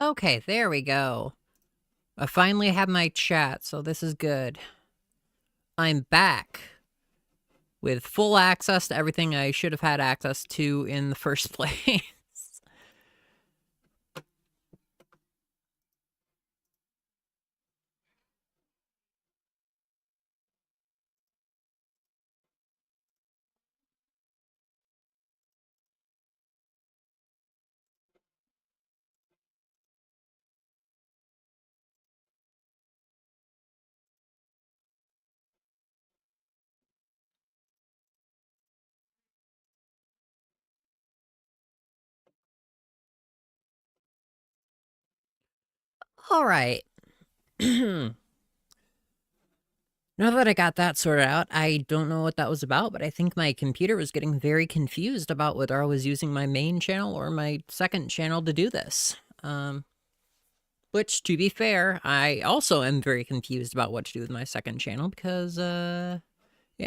Okay, there we go. I finally have my chat, so this is good. I'm back with full access to everything I should have had access to in the first place. All right. Now that I got that sorted out, I don't know what that was about, but I think my computer was getting very confused about whether I was using my main channel or my second channel to do this. Which, to be fair, I also am very confused about what to do with my second channel because, yeah,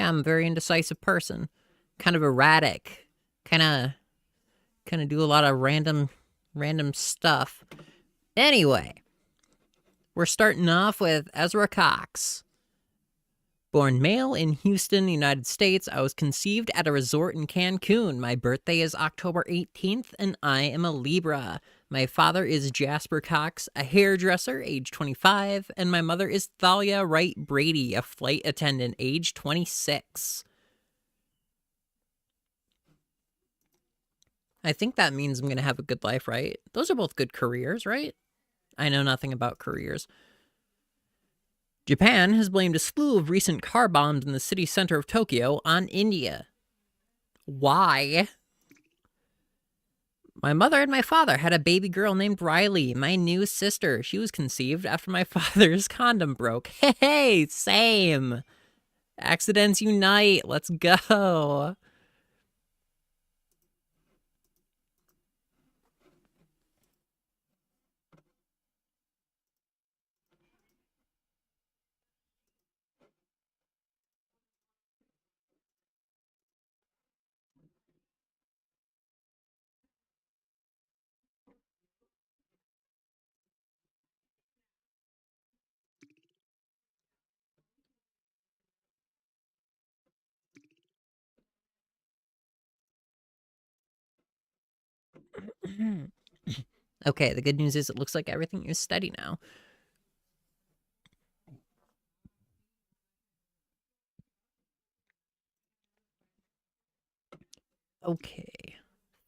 I'm a very indecisive person. Kind of erratic. Kind of do a lot of random stuff. Anyway, we're starting off with Ezra Cox. Born male in Houston, United States, I was conceived at a resort in Cancun. My birthday is October 18th, and I am a Libra. My father is Jasper Cox, a hairdresser, age 25, and my mother is Thalia Wright Brady, a flight attendant, age 26. I think that means I'm going to have a good life, right? Those are both good careers, right? I know nothing about careers. Japan has blamed a slew of recent car bombs in the city center of Tokyo on India. Why? My mother and my father had a baby girl named Riley, my new sister. She was conceived after my father's condom broke. Hey, same. Accidents unite. Let's go. Okay, the good news is it looks like everything is steady now. Okay.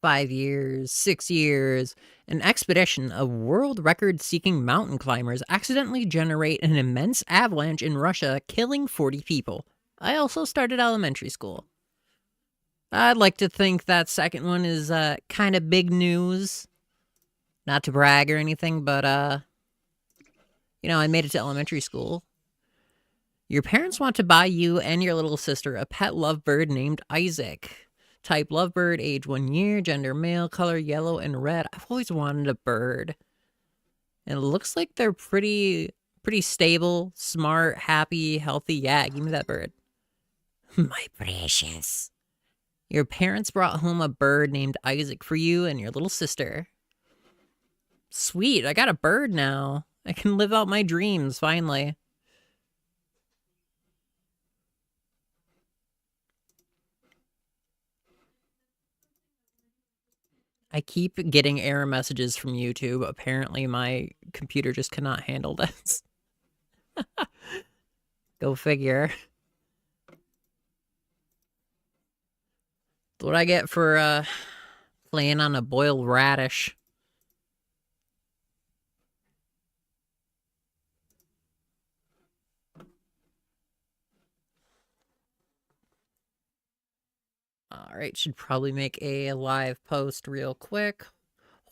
5 years, 6 years. An expedition of world record seeking mountain climbers accidentally generate an immense avalanche in Russia, killing 40 people. I also started elementary school. I'd like to think that second one is kind of big news. Not to brag or anything, but you know, I made it to elementary school. Your parents want to buy you and your little sister a pet lovebird named Isaac. Type lovebird, age 1 year, gender male, color yellow and red. I've always wanted a bird. And it looks like they're pretty stable, smart, happy, healthy. Yeah, give me that bird. My precious. Your parents brought home a bird named Isaac for you and your little sister. Sweet, I got a bird now. I can live out my dreams, finally. I keep getting error messages from YouTube. Apparently, my computer just cannot handle this. Go figure. What I get for playing on a boiled radish. Alright, should probably make a live post real quick.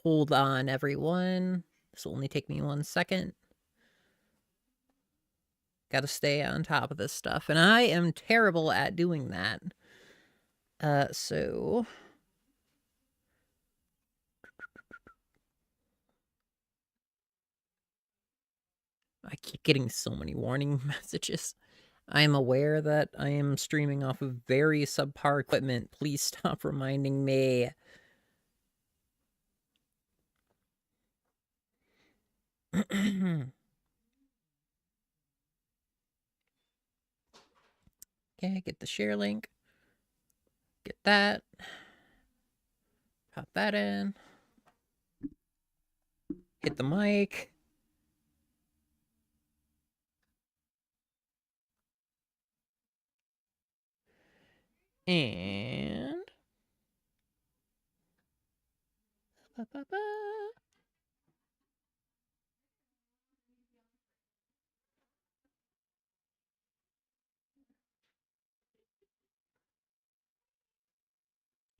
Hold on, everyone. This will only take me 1 second. Gotta stay on top of this stuff, and I am terrible at doing that. So... I keep getting so many warning messages. I am aware that I am streaming off of very subpar equipment. Please stop reminding me. Okay, get the share link. Get that. Pop that in. Hit the mic. And...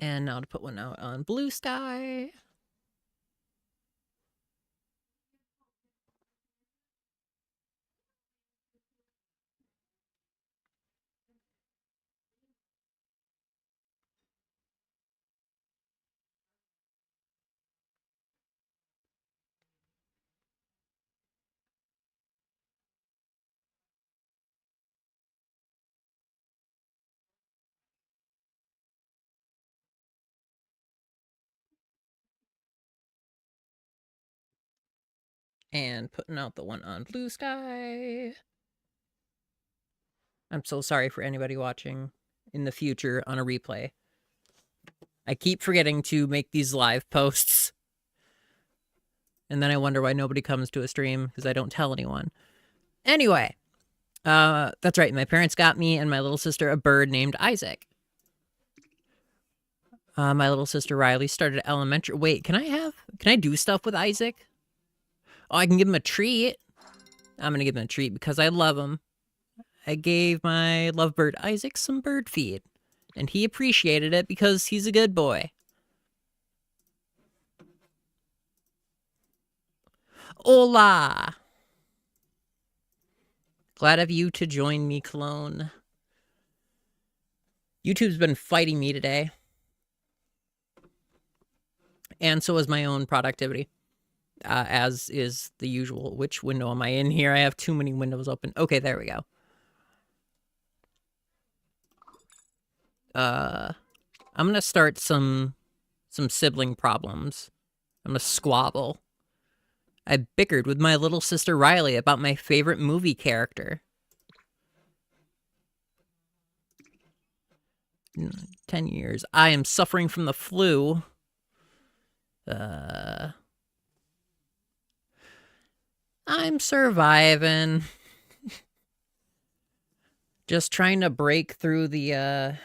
And now to put one out on Blue Sky. And putting out the one on Blue Sky. I'm so sorry for anybody watching in the future on a replay. I keep forgetting to make these live posts. And then I wonder why nobody comes to a stream because I don't tell anyone. Anyway, that's right. My parents got me and my little sister a bird named Isaac. My little sister Riley started elementary. Wait, can I do stuff with Isaac? Oh, I can give him a treat. I'm gonna give him a treat because I love him. I gave my lovebird Isaac some bird feed, and he appreciated it because he's a good boy. Hola! Glad of you to join me, clone. YouTube's been fighting me today. And so is my own productivity, as is the usual. Which window am I in here? I have too many windows open. Okay, there we go. I'm gonna start some sibling problems. I'm gonna squabble. I bickered with my little sister Riley about my favorite movie character. 10 years. I am suffering from the flu. I'm surviving. Just trying to break through the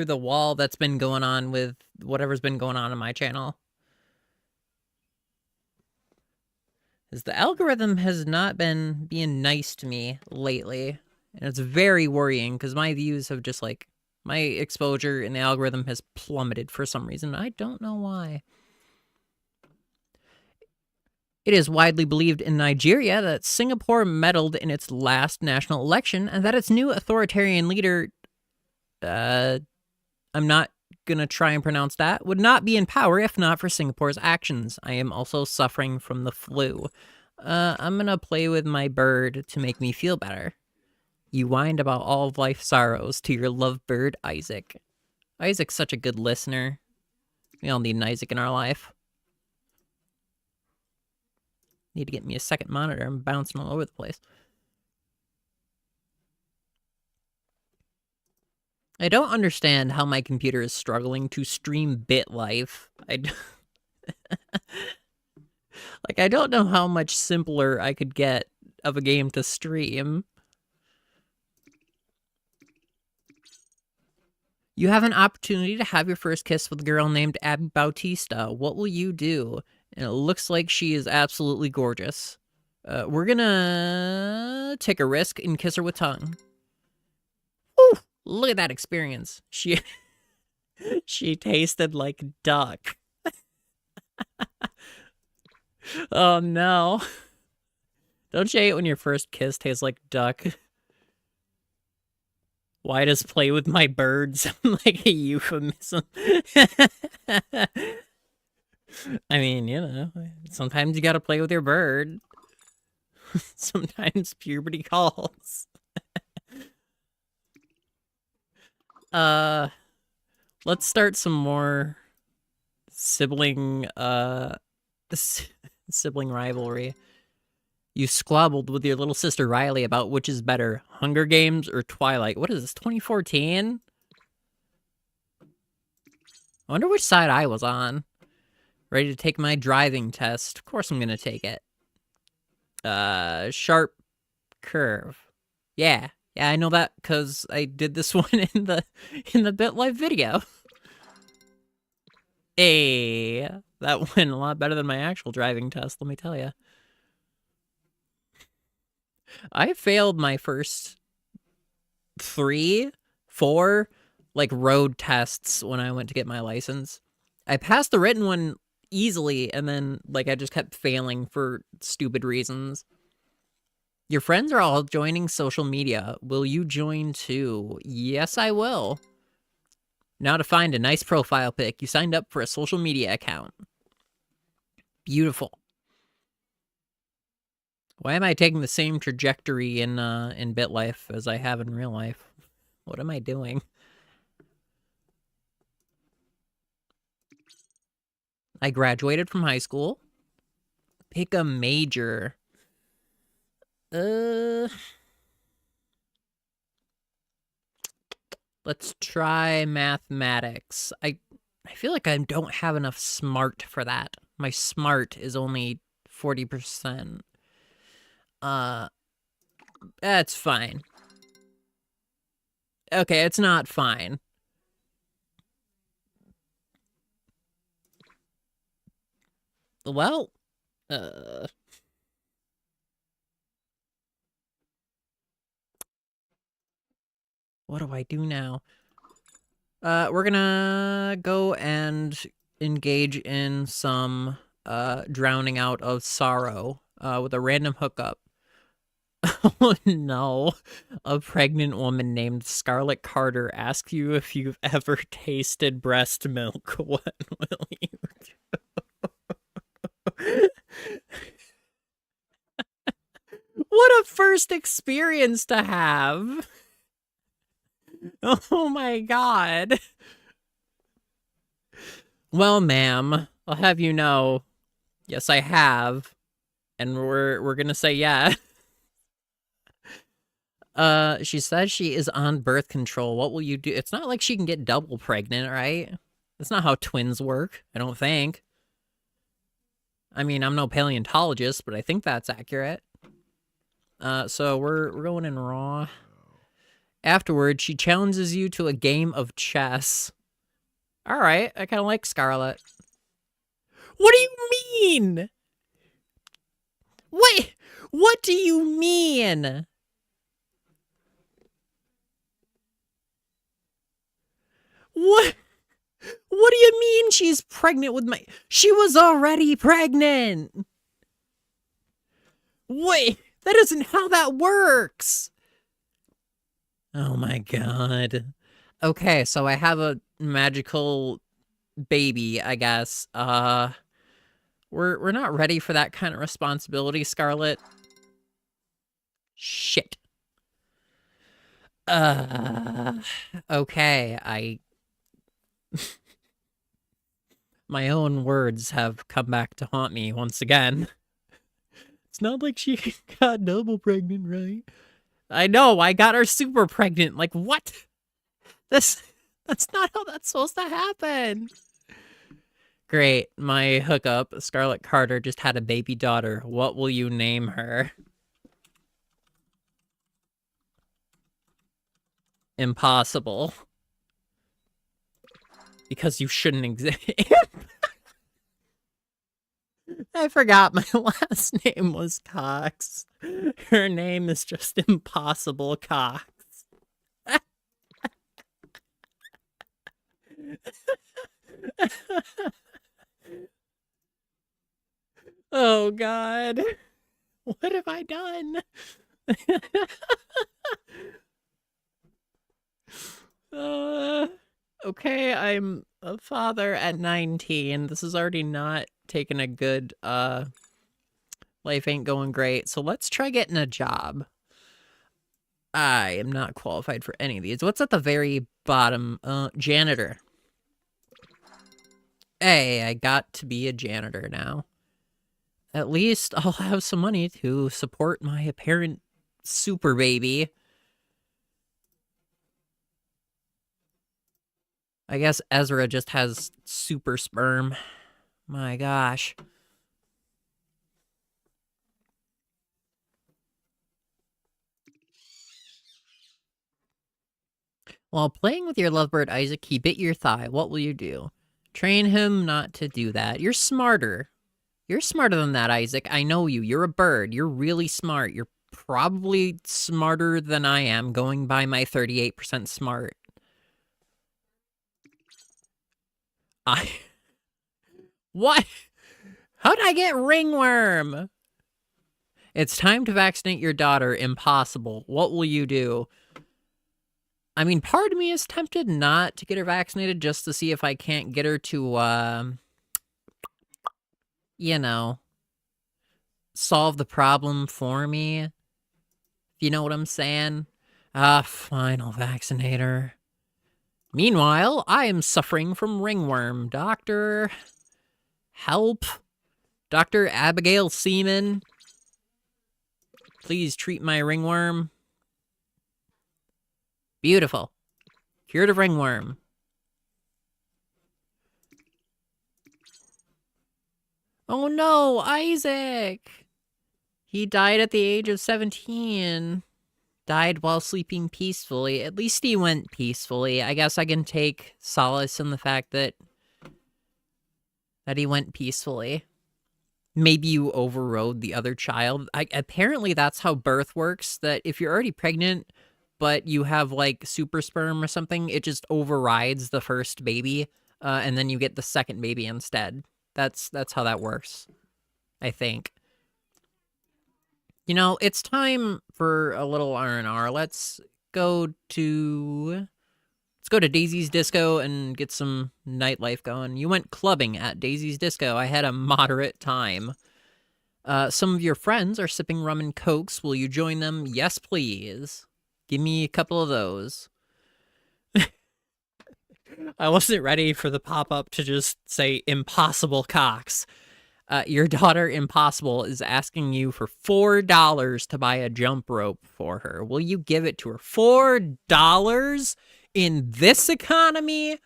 wall that's been going on with whatever's been going on my channel. Because the algorithm has not been being nice to me lately. And it's very worrying because my views have just like, my exposure in the algorithm has plummeted for some reason. I don't know why. It is widely believed in Nigeria that Singapore meddled in its last national election and that its new authoritarian leader, I'm not gonna try and pronounce that, would not be in power if not for Singapore's actions. I am also suffering from the flu. I'm gonna play with my bird to make me feel better. You whined about all of life's sorrows to your lovebird, Isaac. Isaac's such a good listener. We all need an Isaac in our life. Need to get me a second monitor. I'm bouncing all over the place. I don't understand how my computer is struggling to stream BitLife. Like, I don't know how much simpler I could get of a game to stream. You have an opportunity to have your first kiss with a girl named Abby Bautista. What will you do? And it looks like she is absolutely gorgeous. We're gonna take a risk and kiss her with tongue. Woo! Look at that experience. She tasted like duck. Oh no. Don't you hate when your first kiss tastes like duck? Why does play with my birds sound like a euphemism? I mean, you know, sometimes you gotta play with your bird. Sometimes puberty calls. Let's start some more sibling, sibling rivalry. You squabbled with your little sister Riley about which is better, Hunger Games or Twilight. What is this, 2014? I wonder which side I was on. Ready to take my driving test. Of course I'm gonna take it. Sharp curve. Yeah, I know that because I did this one in the BitLife video. Hey, that went a lot better than my actual driving test, let me tell you. I failed my first 3, 4, like, road tests when I went to get my license. I passed the written one easily, and then, like, I just kept failing for stupid reasons. Your friends are all joining social media. Will you join too? Yes, I will. Now to find a nice profile pic. You signed up for a social media account. Beautiful. Why am I taking the same trajectory in BitLife as I have in real life? What am I doing? I graduated from high school. Pick a major. Let's try mathematics. I feel like I don't have enough smart for that. My smart is only 40%. That's fine. Okay, it's not fine. Well, what do I do now? We're gonna go and engage in some drowning out of sorrow with a random hookup. Oh no. A pregnant woman named Scarlett Carter asks you if you've ever tasted breast milk. What will you do? What a first experience to have. Oh my god. Well, ma'am, I'll have you know, yes, I have. And we're gonna say yeah. She says she is on birth control. What will you do? It's not like she can get double pregnant, right? That's not how twins work, I don't think. I mean, I'm no paleontologist, but I think that's accurate. So we're going in raw. Afterwards, she challenges you to a game of chess. All right, I kind of like Scarlett. What do you mean? What do you mean? What do you mean she's pregnant with my... She was already pregnant! Wait, that isn't how that works! Oh my god. Okay, so I have a magical baby, I guess. We're not ready for that kind of responsibility, Scarlett. Shit. Okay, my own words have come back to haunt me once again. It's not like she got double pregnant, right? I know, I got her super pregnant. Like, what? That's not how that's supposed to happen. Great, my hookup, Scarlett Carter, just had a baby daughter. What will you name her? Impossible. Because you shouldn't exist. I forgot my last name was Cox. Her name is just Impossible Cox. Oh god. What have I done? Okay, I'm a father at 19. This is already not taking a good, life ain't going great. So let's try getting a job. I am not qualified for any of these. What's at the very bottom? Janitor. Hey, I got to be a janitor now. At least I'll have some money to support my apparent super baby. I guess Ezra just has super sperm. My gosh. While playing with your lovebird Isaac, he bit your thigh. What will you do? Train him not to do that. You're smarter. You're smarter than that, Isaac. I know you. You're a bird. You're really smart. You're probably smarter than I am, going by my 38% smart. What? How did I get ringworm? It's time to vaccinate your daughter. Impossible. What will you do? I mean, part of me is tempted not to get her vaccinated just to see if I can't get her to, you know, solve the problem for me. If you know what I'm saying? Fine, I'll vaccinate her. Meanwhile, I am suffering from ringworm. Doctor, help. Dr. Abigail Seaman, please treat my ringworm. Beautiful. Cured of ringworm. Oh no, Isaac! He died at the age of 17. Died while sleeping peacefully. At least he went peacefully. I guess I can take solace in the fact that he went peacefully. Maybe you overrode the other child. Apparently that's how birth works, that if you're already pregnant, but you have, like, super sperm or something, it just overrides the first baby, and then you get the second baby instead. That's how that works, I think. You know, it's time for a little R&R. Let's go to Daisy's Disco and get some nightlife going. You went clubbing at Daisy's Disco. I had a moderate time. Some of your friends are sipping rum and cokes. Will you join them? Yes, please. Give me a couple of those. I wasn't ready for the pop-up to just say impossible cocks. Your daughter, Impossible, is asking you for $4 to buy a jump rope for her. Will you give it to her? $4 in this economy?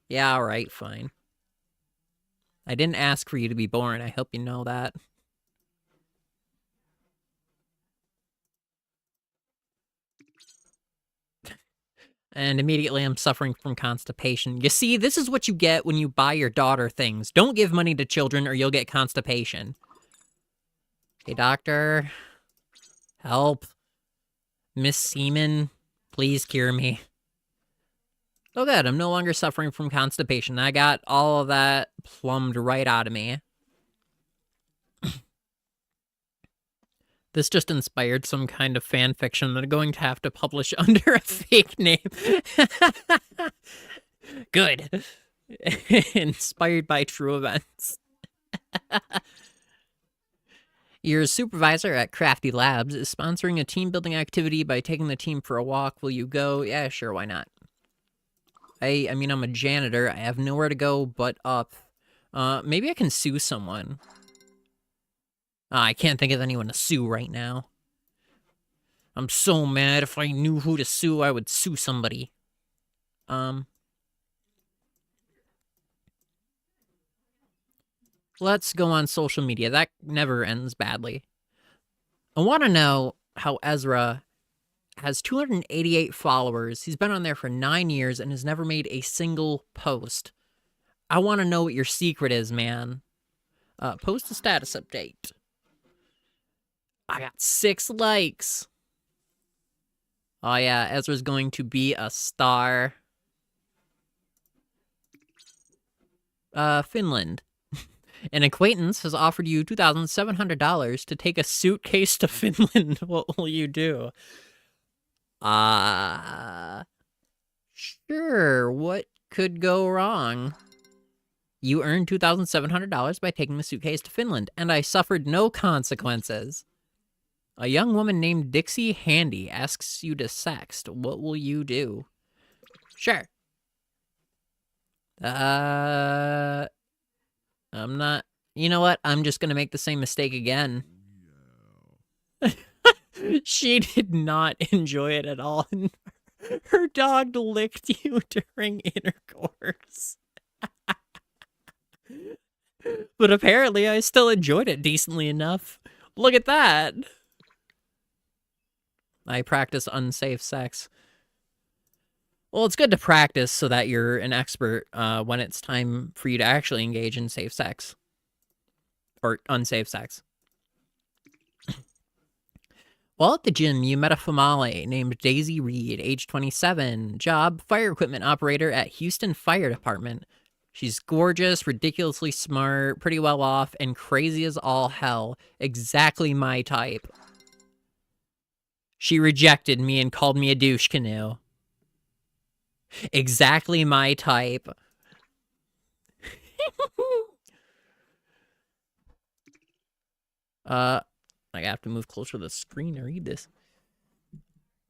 Yeah, all right, fine. I didn't ask for you to be born. I hope you know that. And immediately I'm suffering from constipation. You see, this is what you get when you buy your daughter things. Don't give money to children or you'll get constipation. Hey, doctor. Help. Miss Seaman, please cure me. Oh good, I'm no longer suffering from constipation. I got all of that plumbed right out of me. This just inspired some kind of fan fiction that I'm going to have to publish under a fake name. Good. Inspired by true events. Your supervisor at Crafty Labs is sponsoring a team building activity by taking the team for a walk. Will you go? Yeah, sure, why not? I mean, I'm a janitor. I have nowhere to go but up. Maybe I can sue someone. I can't think of anyone to sue right now. I'm so mad. If I knew who to sue, I would sue somebody. Let's go on social media. That never ends badly. I want to know how Ezra has 288 followers. He's been on there for 9 years and has never made a single post. I want to know what your secret is, man. Post a status update. I got 6 likes. Oh yeah, Ezra's going to be a star. Finland. An acquaintance has offered you $2,700 to take a suitcase to Finland. What will you do? Sure. What could go wrong? You earned $2,700 by taking the suitcase to Finland, and I suffered no consequences. A young woman named Dixie Handy asks you to sext. What will you do? Sure. I'm not You know what? I'm just gonna make the same mistake again. She did not enjoy it at all. Her dog licked you during intercourse. But apparently I still enjoyed it decently enough. Look at that. I practice unsafe sex. Well, it's good to practice so that you're an expert when it's time for you to actually engage in safe sex. Or unsafe sex. While at the gym, you met a female named Daisy Reed, age 27, job fire equipment operator at Houston Fire Department. She's gorgeous, ridiculously smart, pretty well off, and crazy as all hell. Exactly my type. She rejected me and called me a douche canoe. Exactly my type. I have to move closer to the screen to read this.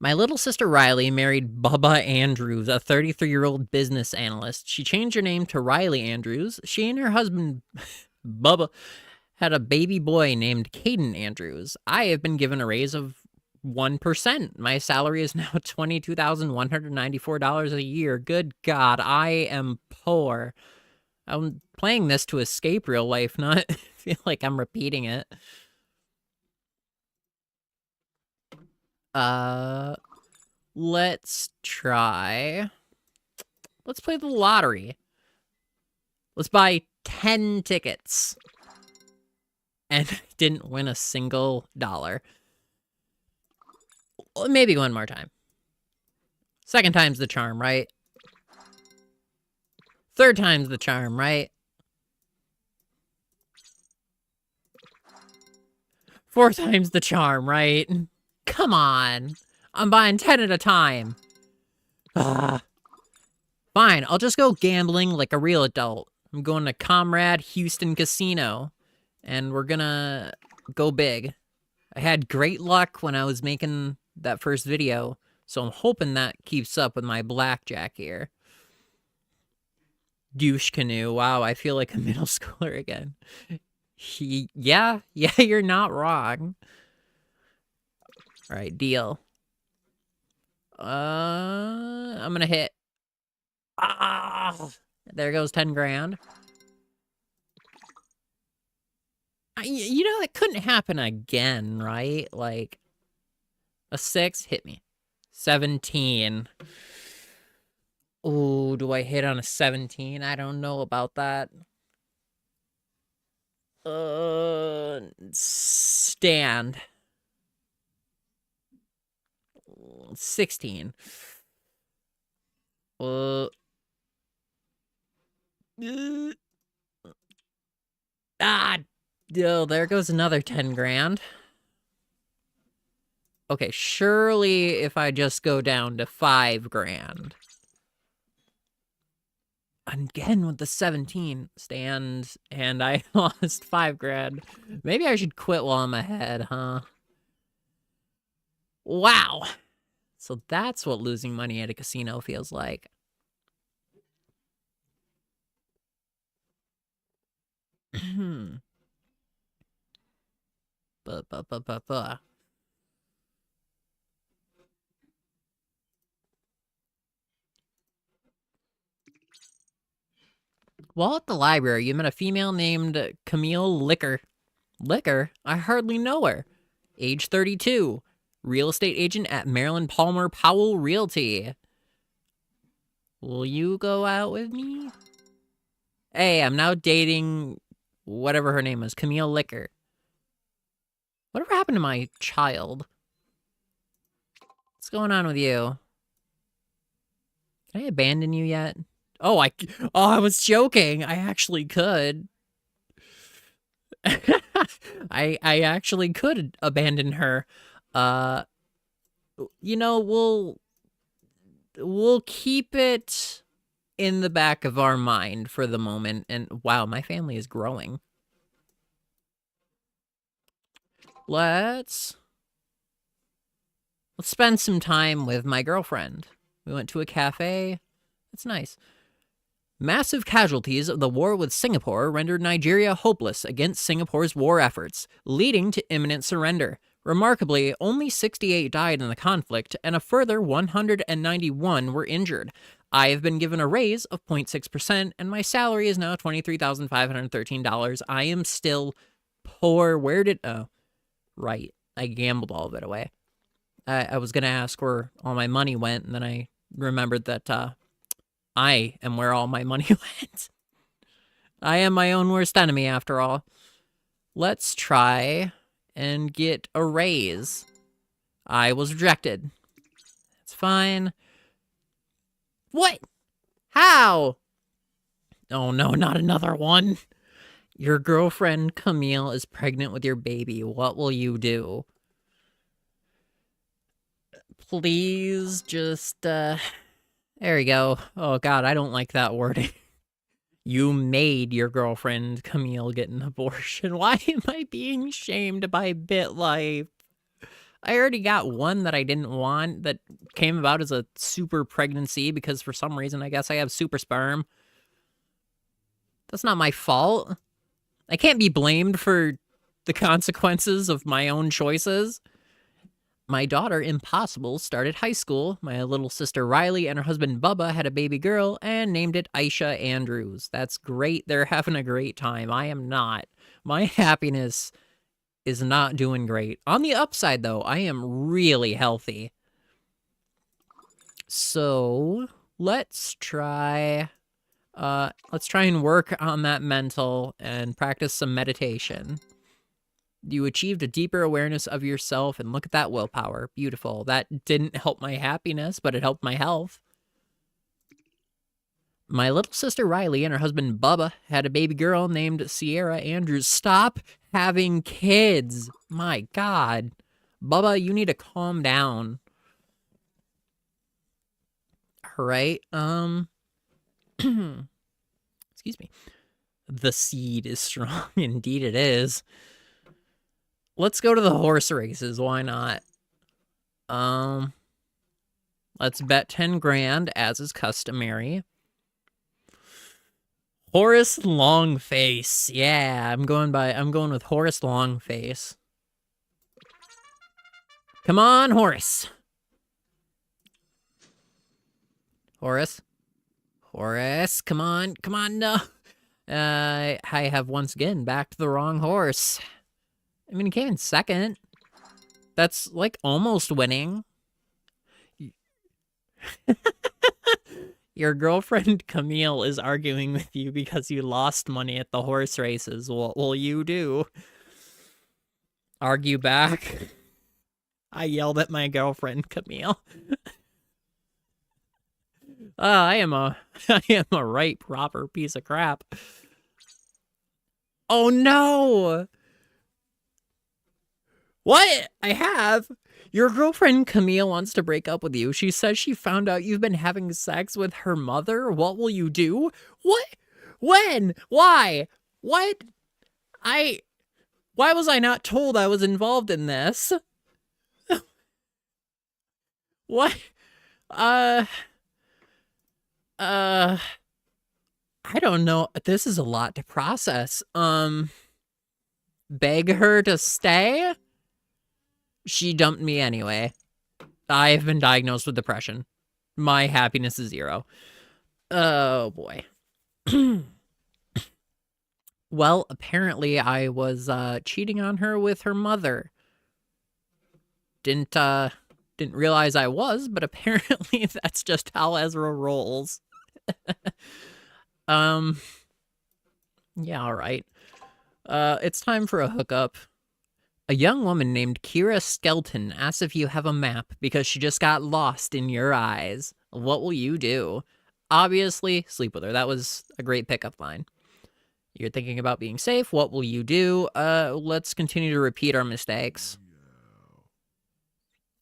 My little sister Riley married Bubba Andrews, a 33-year-old business analyst. She changed her name to Riley Andrews. She and her husband, Bubba, had a baby boy named Caden Andrews. I have been given a raise of 1%. My salary is now $22,194 a year. Good God, I am poor. I'm playing this to escape real life, not feel like I'm repeating it. Let's try. Let's play the lottery. Let's buy 10 tickets. And I didn't win a single dollar. Maybe one more time. Second time's the charm, right? Third time's the charm, right? Fourth time's the charm, right? Come on. I'm buying 10 at a time. Fine, I'll just go gambling like a real adult. I'm going to Comrade Houston Casino, and we're gonna go big. I had great luck when I was making that first video, so I'm hoping that keeps up with my blackjack here. Douche canoe. Wow, I feel like a middle schooler again. Yeah, you're not wrong. All right, deal. I'm gonna hit. There goes 10 grand. You know, it couldn't happen again, right? Like, a 6 hit me. 17. Oh, do I hit on a 17? I don't know about that. Stand. 16. Oh, there goes another 10 grand. Okay, surely if I just go down to 5 grand. Again with the 17 stands, and I lost 5 grand. Maybe I should quit while I'm ahead, huh? Wow. So that's what losing money at a casino feels like. While at the library, you met a female named Camille Licker. Licker? I hardly know her. Age 32. Real estate agent at Maryland Palmer Powell Realty. Will you go out with me? Hey, I'm now dating whatever her name is, Camille Licker. Whatever happened to my child? What's going on with you? Can I abandon you yet? Oh, I was joking. I actually could. I actually could abandon her. You know, we'll keep it in the back of our mind for the moment. And wow, my family is growing. Let's spend some time with my girlfriend. We went to a cafe. It's nice. Massive casualties of the war with Singapore rendered Nigeria hopeless against Singapore's war efforts, leading to imminent surrender. Remarkably, only 68 died in the conflict, and a further 191 were injured. I have been given a raise of 0.6%, and my salary is now $23,513. I am still poor. Where did... Oh, right. I gambled all of it away. I was going to ask where all my money went, and then I remembered that I am where all my money went. I am my own worst enemy, after all. Let's try and get a raise. I was rejected. It's fine. What? How? Oh no, not another one. Your girlfriend, Camille, is pregnant with your baby. What will you do? Please just, there we go. Oh god, I don't like that wording. You made your girlfriend, Camille, get an abortion. Why am I being shamed by BitLife? I already got one that I didn't want that came about as a super pregnancy because for some reason I guess I have super sperm. That's not my fault. I can't be blamed for the consequences of my own choices. My daughter, Impossible, started high school. My little sister, Riley, and her husband, Bubba, had a baby girl and named it Aisha Andrews. That's great. They're having a great time. I am not. My happiness is not doing great. On the upside, though, I am really healthy. So, let's try and work on that mental and practice some meditation. You achieved a deeper awareness of yourself, and look at that willpower. Beautiful. That didn't help my happiness, but it helped my health. My little sister Riley and her husband Bubba had a baby girl named Sierra Andrews. Stop having kids. My God. Bubba, you need to calm down. All right. Excuse me. The seed is strong. Indeed it is. Let's go to the horse races. Why not? Let's bet 10 grand as is customary. Horace Longface. Yeah, I'm going with Horace Longface. Come on, Horace. Horace, come on, no. I have once again backed the wrong horse. I mean, he came in second. That's, like, almost winning. Your girlfriend, Camille, is arguing with you because you lost money at the horse races. What will you do? Argue back? I yelled at my girlfriend, Camille. I am a right proper piece of crap. Oh no! What? I have? Your girlfriend Camille wants to break up with you. She says she found out you've been having sex with her mother. What will you do? What? When? Why? What? Why was I not told I was involved in this? What? I don't know. This is a lot to process. Beg her to stay? She dumped me anyway. I have been diagnosed with depression. My happiness is 0. Oh, boy. Well, apparently I was cheating on her with her mother. Didn't realize I was, but apparently that's just how Ezra rolls. Yeah, all right. It's time for a hookup. A young woman named Kira Skelton asks if you have a map because she just got lost in your eyes. What will you do? Obviously, sleep with her. That was a great pickup line. You're thinking about being safe. What will you do? Let's continue to repeat our mistakes.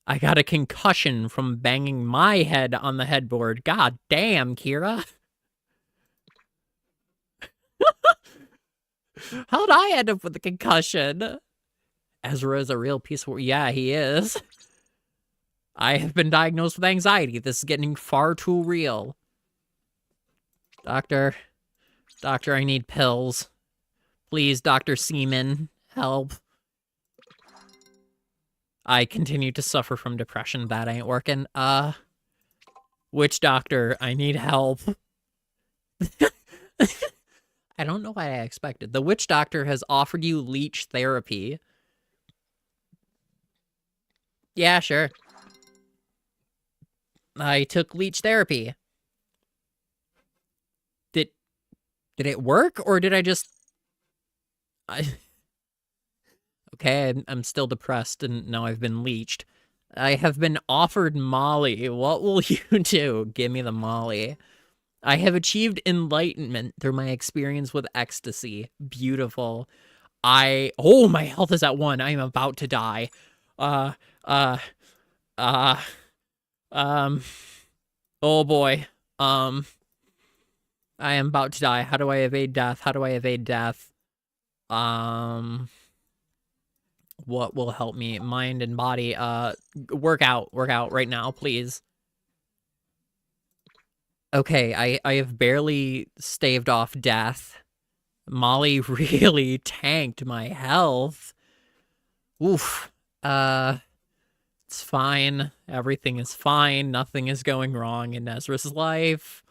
I got a concussion from banging my head on the headboard. God damn, Kira. How'd I end up with a concussion? Ezra is a real piece of work. Yeah, he is. I have been diagnosed with anxiety. This is getting far too real. Doctor, I need pills. Please, Dr. Seaman, help. I continue to suffer from depression. That ain't working. Witch doctor, I need help. I don't know what I expected. The witch doctor has offered you leech therapy. Yeah, sure. I took leech therapy. Did it work, or did I just... Okay, I'm still depressed, and now I've been leeched. I have been offered Molly. What will you do? Give me the Molly. I have achieved enlightenment through my experience with ecstasy. Beautiful. Oh, my health is at 1. I am about to die. Oh boy. I am about to die. How do I evade death? How do I evade death? What will help me? Mind and body. Work out right now, please. Okay, I have barely staved off death. Molly really tanked my health. Oof. It's fine. Everything is fine. Nothing is going wrong in Ezra's life.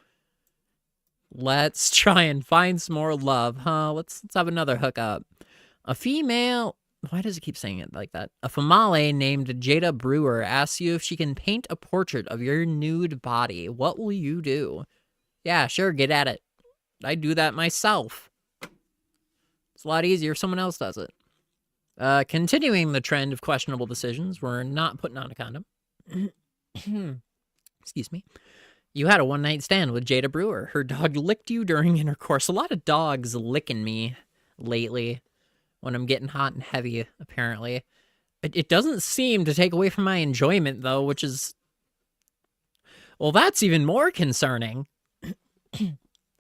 Let's try and find some more love, huh? Let's have another hookup. A female... Why does it keep saying it like that? A female named Jada Brewer asks you if she can paint a portrait of your nude body. What will you do? Yeah, sure, get at it. I do that myself. It's a lot easier if someone else does it. Continuing the trend of questionable decisions, we're not putting on a condom. Excuse me. You had a one-night stand with Jada Brewer. Her dog licked you during intercourse. A lot of dogs licking me lately when I'm getting hot and heavy, apparently. It doesn't seem to take away from my enjoyment, though, which is... Well, that's even more concerning.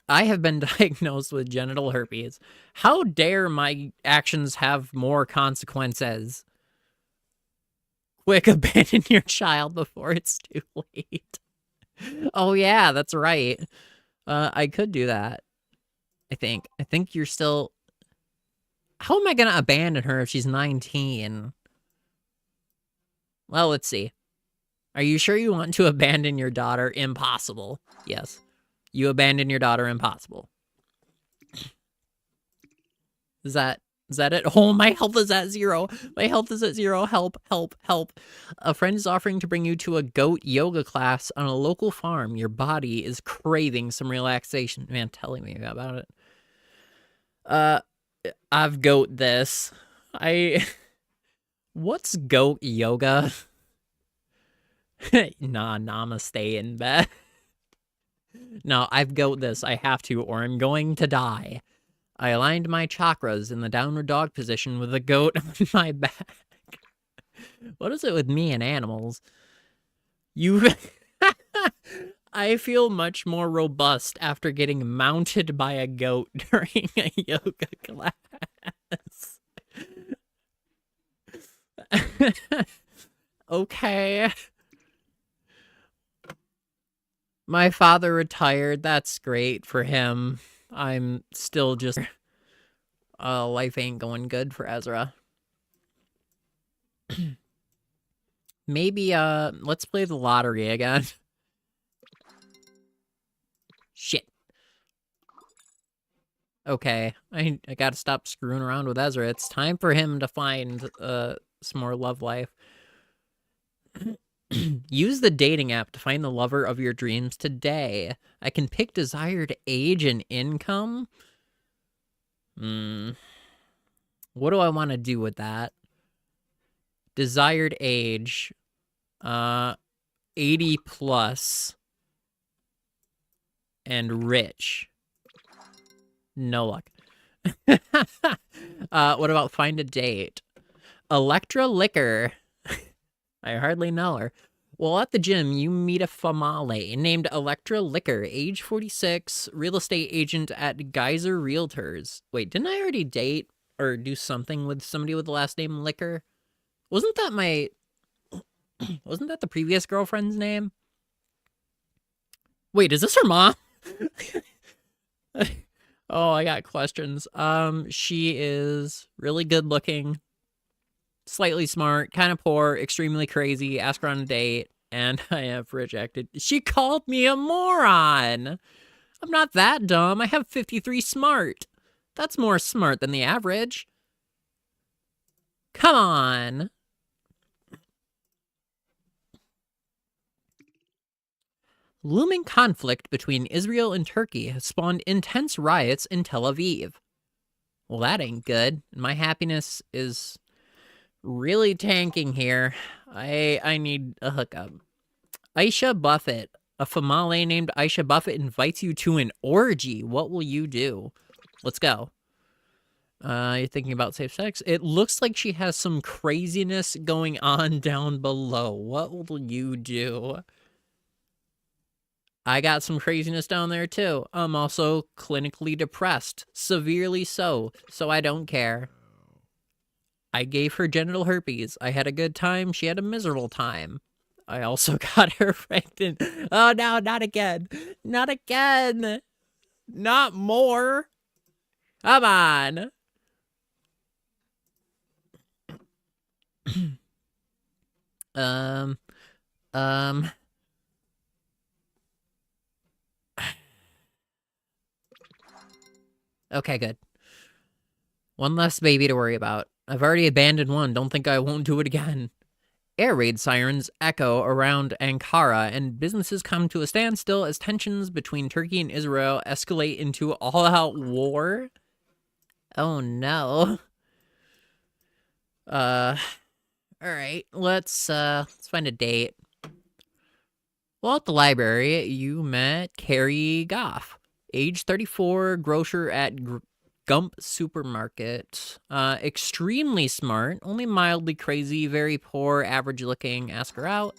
I have been diagnosed with genital herpes. How dare my actions have more consequences? Quick, abandon your child before it's too late. Oh, yeah, that's right. I could do that. I think you're still... How am I going to abandon her if she's 19? Well, let's see. Are you sure you want to abandon your daughter? Impossible. Yes. You abandon your daughter. Impossible. Is that it? Oh, my health is at 0. My health is at 0. Help, help, help. A friend is offering to bring you to a goat yoga class on a local farm. Your body is craving some relaxation. Man, telling me about it. I've goat this. What's goat yoga? Nah, namaste in bed. No, I've goat this. I have to, or I'm going to die. I aligned my chakras in the downward dog position with a goat on my back. What is it with me and animals? I feel much more robust after getting mounted by a goat during a yoga class. Okay. My father retired. That's great for him. I'm still just... life ain't going good for Ezra. Maybe, let's play the lottery again. Shit. Okay, I gotta stop screwing around with Ezra. It's time for him to find, some more love life. Use the dating app to find the lover of your dreams today. I can pick desired age and income. What do I want to do with that? Desired age. 80 plus. And rich. No luck. What about find a date? Electra Liquor. I hardly know her. Well, at the gym, you meet a famale named Electra Liquor, age 46, real estate agent at Geyser Realtors. Wait, didn't I already date or do something with somebody with the last name Liquor? Wasn't that the previous girlfriend's name? Wait, is this her mom? Oh, I got questions. She is really good looking, slightly smart, kind of poor, extremely crazy, ask her on a date, and I have rejected. She called me a moron. I'm not that dumb. I have 53 smart. That's more smart than the average. Come on. Looming conflict between Israel and Turkey has spawned intense riots in Tel Aviv. Well, that ain't good. My happiness is really tanking here. I need a hookup. Aisha Buffett. A famale named Aisha Buffett invites you to an orgy. What will you do? Let's go. You're thinking about safe sex? It looks like she has some craziness going on down below. What will you do? I got some craziness down there too. I'm also clinically depressed. Severely so I don't care. I gave her genital herpes. I had a good time. She had a miserable time. I also got her pregnant. Oh no, not again. Not again. Not more. Come on. um. Okay, good. One less baby to worry about. I've already abandoned one. Don't think I won't do it again. Air raid sirens echo around Ankara, and businesses come to a standstill as tensions between Turkey and Israel escalate into all-out war. Oh no. All right. Let's find a date. Well, at the library, you met Carrie Goff, age 34, grocer at Gump Supermarket. Extremely smart, only mildly crazy, very poor, average looking. Ask her out.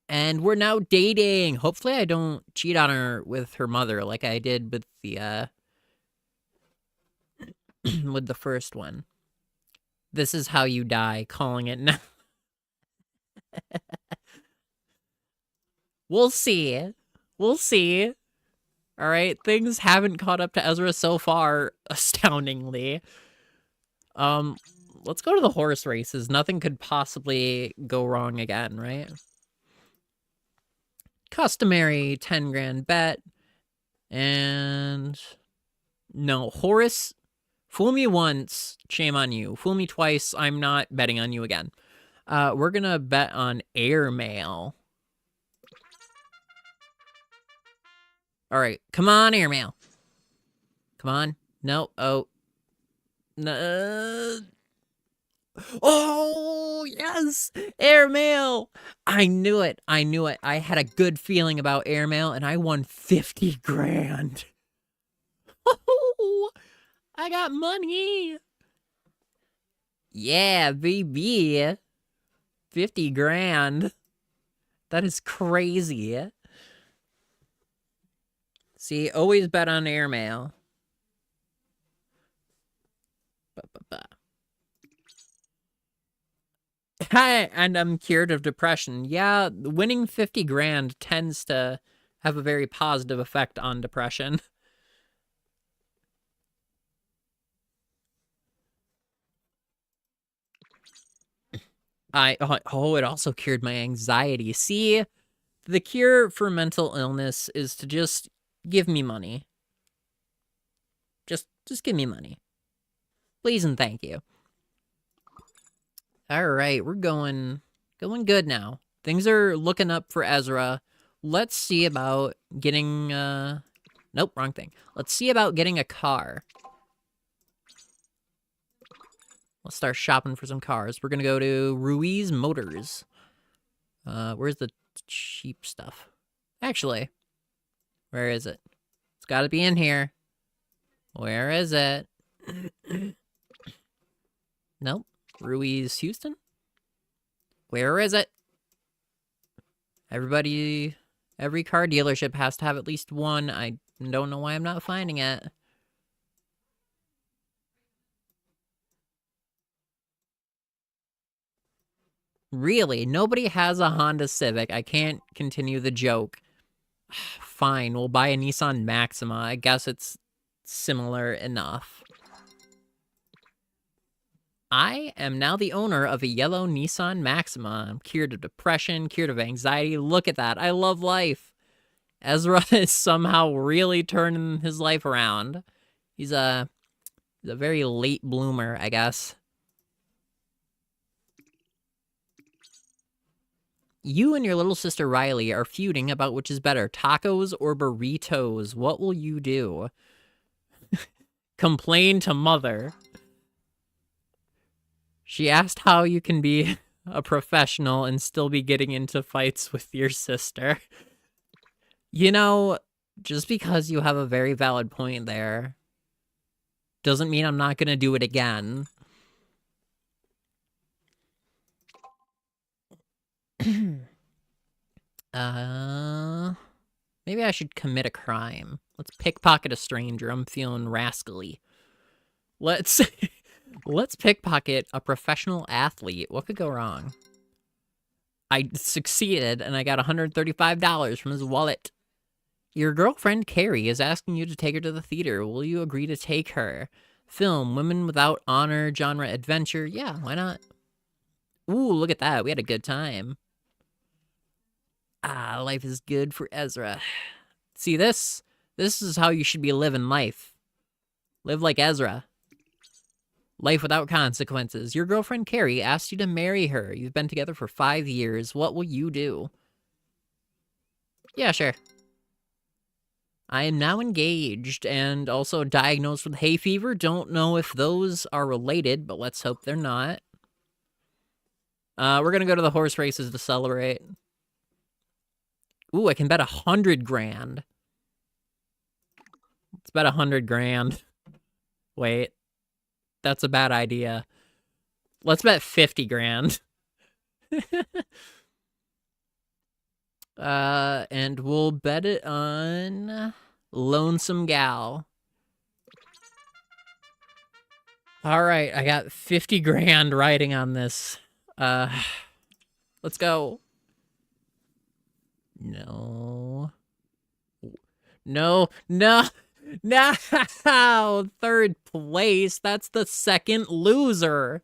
And we're now dating. Hopefully I don't cheat on her with her mother like I did with the with the first one. This is how you die, calling it now. We'll see. We'll see. All right, things haven't caught up to Ezra so far, astoundingly. Let's go to the horse races. Nothing could possibly go wrong again, right? Customary 10 grand bet. And no, Horace, fool me once, shame on you. Fool me twice, I'm not betting on you again. We're gonna bet on airmail. All right, come on, airmail. Come on. No. Oh. No. Oh, yes. Airmail. I knew it. I knew it. I had a good feeling about airmail, and I won 50 grand. Oh, I got money. Yeah, baby. 50 grand. That is crazy. See, always bet on airmail. And I'm cured of depression. Yeah, winning 50 grand tends to have a very positive effect on depression. It also cured my anxiety. See, the cure for mental illness is to just give me money. Just give me money. Please and thank you. All right, we're going good now. Things are looking up for Ezra. Let's see about getting nope, wrong thing. Let's see about getting a car. Let's start shopping for some cars. We're gonna go to Ruiz Motors. Where's the cheap stuff? Actually, where is it? It's gotta be in here. Where is it? Nope. Ruiz Houston? Where is it? Every car dealership has to have at least one. I don't know why I'm not finding it. Really? Nobody has a Honda Civic. I can't continue the joke. Fine, we'll buy a Nissan Maxima. I guess it's similar enough. I am now the owner of a yellow Nissan Maxima. I'm cured of depression, cured of anxiety. Look at that. I love life. Ezra is somehow really turning his life around. He's a very late bloomer, I guess. You and your little sister Riley are feuding about which is better, tacos or burritos. What will you do? Complain to mother. She asked how you can be a professional and still be getting into fights with your sister. You know, just because you have a very valid point there doesn't mean I'm not going to do it again. Maybe I should commit a crime. Let's pickpocket a stranger. I'm feeling rascally. Let's pickpocket a professional athlete. What could go wrong? I succeeded, and I got $135 from his wallet. Your girlfriend, Carrie, is asking you to take her to the theater. Will you agree to take her? Film, Women Without Honor, genre, adventure. Yeah, why not? Ooh, look at that. We had a good time. Ah, life is good for Ezra. See, this is how you should be living life. Live like Ezra. Life without consequences. Your girlfriend, Carrie, asked you to marry her. You've been together for 5 years. What will you do? Yeah, sure. I am now engaged and also diagnosed with hay fever. Don't know if those are related, but let's hope they're not. We're gonna go to the horse races to celebrate. Ooh, I can bet 100 grand. Let's bet 100 grand. Wait, that's a bad idea. Let's bet 50 grand. And we'll bet it on Lonesome Gal. All right, I got 50 grand riding on this. Let's go. No. No. Third place. That's the second loser.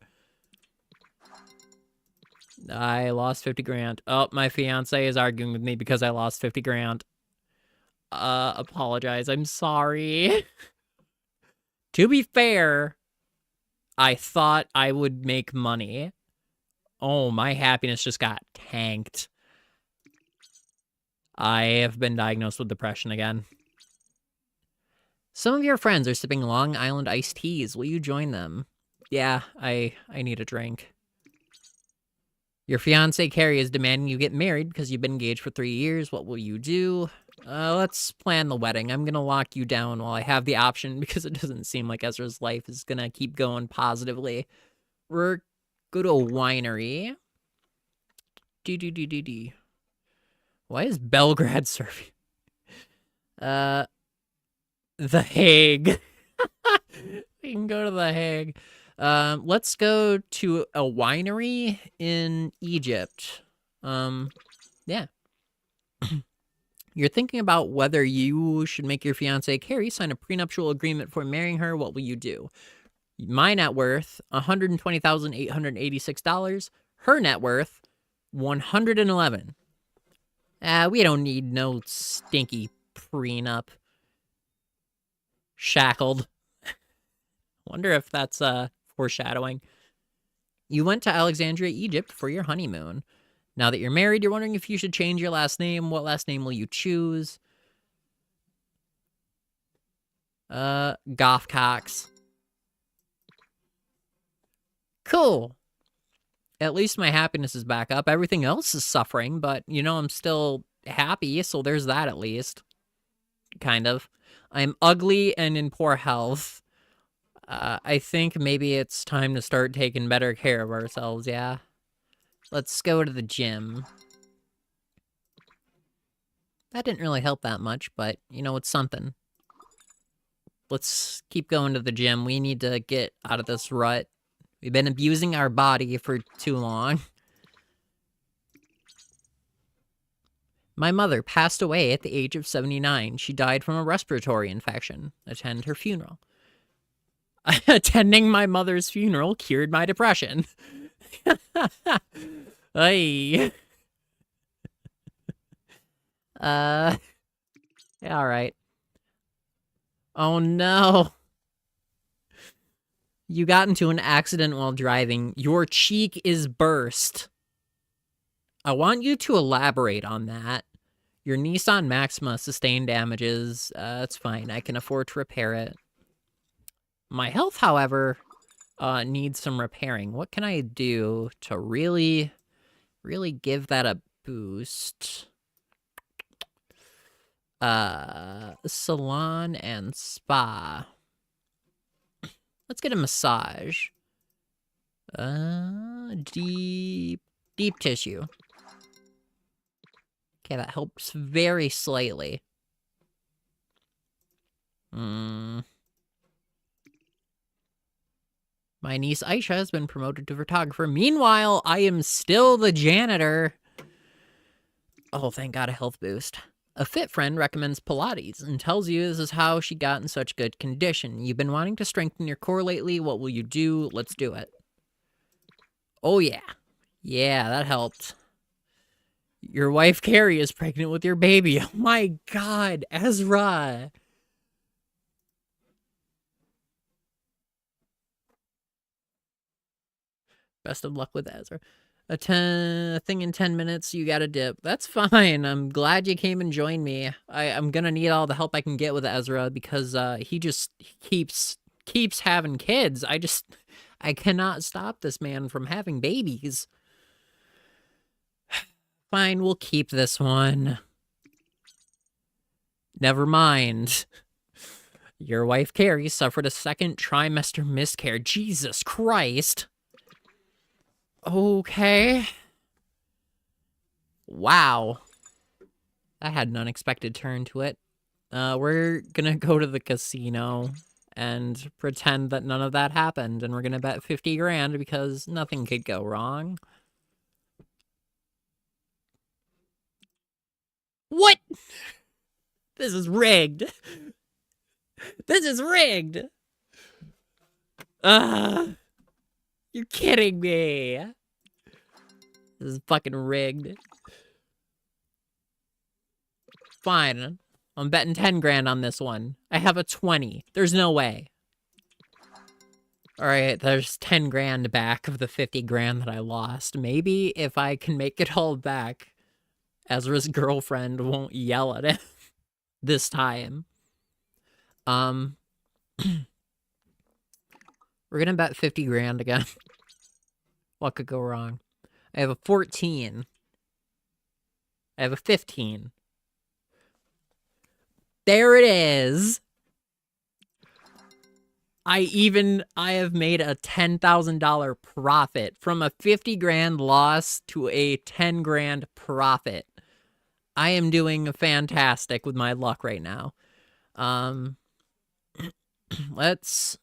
I lost 50 grand. Oh, my fiance is arguing with me because I lost 50 grand. Apologize. I'm sorry. To be fair, I thought I would make money. Oh, my happiness just got tanked. I have been diagnosed with depression again. Some of your friends are sipping Long Island iced teas. Will you join them? Yeah, I need a drink. Your fiancé, Carrie, is demanding you get married because you've been engaged for 3 years. What will you do? Let's plan the wedding. I'm gonna lock you down while I have the option because it doesn't seem like Ezra's life is gonna keep going positively. We're go to a winery. Why is Belgrade serving? The Hague. We can go to the Hague. Let's go to a winery in Egypt. Yeah. You're thinking about whether you should make your fiancée Carrie sign a prenuptial agreement for marrying her. What will you do? My net worth, $120,886. Her net worth, $111. We don't need no stinky prenup. Shackled. Wonder if that's foreshadowing. You went to Alexandria, Egypt for your honeymoon. Now that you're married, you're wondering if you should change your last name. What last name will you choose? Goffcox. Cool. At least my happiness is back up. Everything else is suffering, but, you know, I'm still happy, so there's that at least. Kind of. I'm ugly and in poor health. I think maybe it's time to start taking better care of ourselves, yeah? Let's go to the gym. That didn't really help that much, but, you know, it's something. Let's keep going to the gym. We need to get out of this rut. We've been abusing our body for too long. My mother passed away at the age of 79. She died from a respiratory infection. Attend her funeral. Attending my mother's funeral cured my depression. Ay. Yeah, all right. Oh no. You got into an accident while driving. Your cheek is burst. I want you to elaborate on that. Your Nissan Maxima sustained damages. That's fine. I can afford to repair it. My health, however, needs some repairing. What can I do to really give that a boost? Salon and spa. Let's get a massage. Deep tissue. Okay, that helps very slightly. My niece Aisha has been promoted to photographer. Meanwhile, I am still the janitor. Oh, thank God, a health boost. A fit friend recommends Pilates and tells you this is how she got in such good condition. You've been wanting to strengthen your core lately. What will you do? Let's do it. Oh, yeah. Yeah, that helped. Your wife, Carrie, is pregnant with your baby. Oh, my God, Ezra. Best of luck with Ezra. A thing in 10 minutes, you got a dip. That's fine. I'm glad you came and joined me. I'm gonna need all the help I can get with Ezra because he keeps having kids. I cannot stop this man from having babies. Fine, we'll keep this one. Never mind. Your wife, Carrie, suffered a second trimester miscarriage. Jesus Christ. Okay. Wow. That had an unexpected turn to it. We're gonna go to the casino and pretend that none of that happened, and we're gonna bet 50 grand because nothing could go wrong. What? This is rigged. This is rigged. You're kidding me. This is fucking rigged. Fine. I'm betting 10 grand on this one. I have a 20. There's no way. All right, there's 10 grand back of the 50 grand that I lost. Maybe if I can make it all back, Ezra's girlfriend won't yell at him this time. We're gonna bet 50 grand again. What could go wrong? I have a 14. I have a 15. There it is. I have made a $10,000 profit from a 50 grand loss to a 10 grand profit. I am doing fantastic with my luck right now. Let's...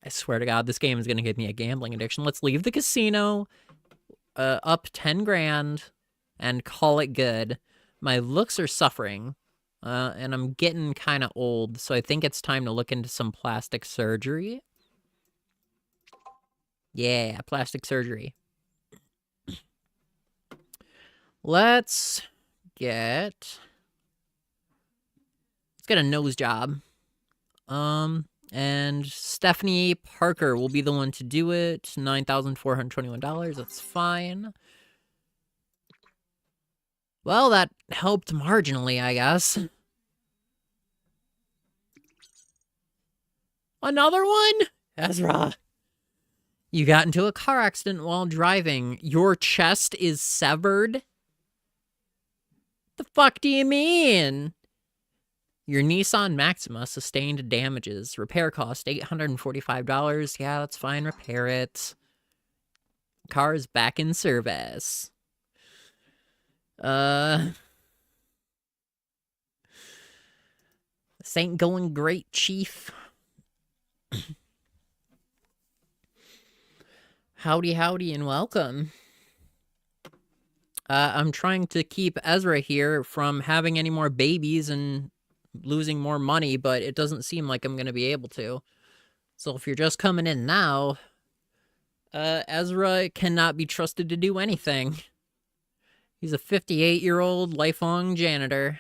I swear to God, this game is going to give me a gambling addiction. Let's leave the casino, up 10 grand, and call it good. My looks are suffering, and I'm getting kind of old, so I think it's time to look into some plastic surgery. Yeah, plastic surgery. Let's get a nose job. And Stephanie Parker will be the one to do it. $9,421. That's fine. Well, that helped marginally, I guess. Another one? Ezra. You got into a car accident while driving. Your chest is severed? The fuck do you mean? Your Nissan Maxima sustained damages. Repair cost $845. Yeah, that's fine. Repair it. Car's back in service. This ain't going great, Chief. Howdy, howdy, and welcome. I'm trying to keep Ezra here from having any more babies and losing more money, but it doesn't seem like I'm going to be able to. So if you're just coming in now, Ezra cannot be trusted to do anything. He's a 58-year-old lifelong janitor.